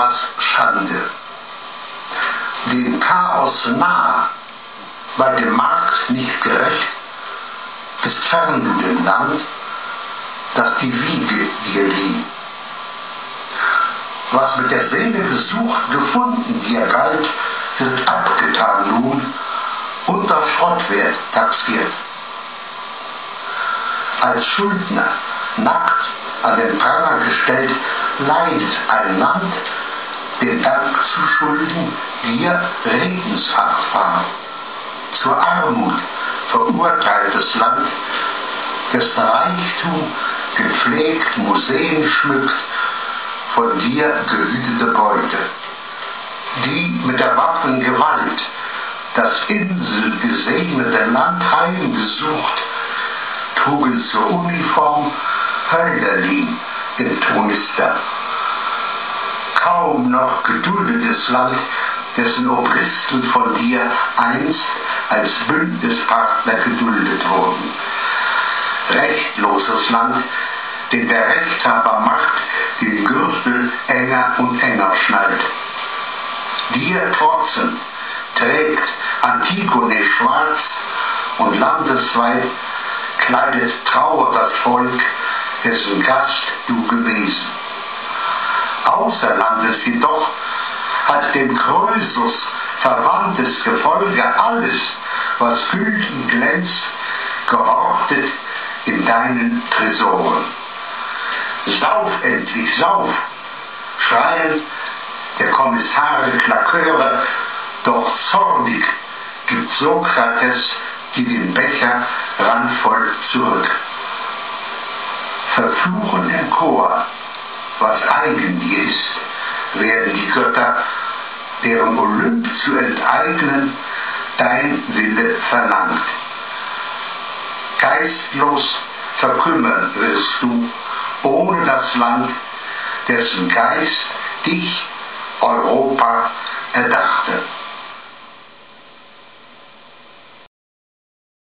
Europas Schande. Dem Chaos nah, weil dem Markt nicht gerecht, ist fern du dem Land, das die Wiege dir lieh. Was mit der Seele gesucht, gefunden dir galt, wird abgetan nun und auf Schrottwert taxiert. Als Schuldner, nackt an den Pranger gestellt, leidet ein Land, den Dank zu schulden, dir Redensart war. Zur Armut verurteiltes Land, dessen Reichtum gepflegt Museen schmückt, von dir gehütete Beute, die mit der Waffengewalt das inselgesegnete Land heimgesucht, trugen zur Uniform Hölderlin im Tornister. Kaum noch geduldetes Land, dessen Obristen von dir einst als Bündnispartner geduldet wurden. Rechtloses Land, dem der Rechthaber Macht den Gürtel enger und enger schnallt. Dir trotzend trägt Antigone schwarz und landesweit kleidet Trauer das Volk, dessen Gast du gewesen. Außer Landes jedoch hat dem Krösus verwandtes Gefolge alles, was gülden glänzt, gehortet in deinen Tresoren. Sauf endlich, sauf, schreien der Kommissare Klaköre, doch zornig gibt Sokrates dir den Becher randvoll zurück. Verfluchen im Chor, was eigen dir ist, werden die Götter, deren Olymp zu enteignen dein Wille verlangt. Geistlos verkümmern wirst du, ohne das Land, dessen Geist dich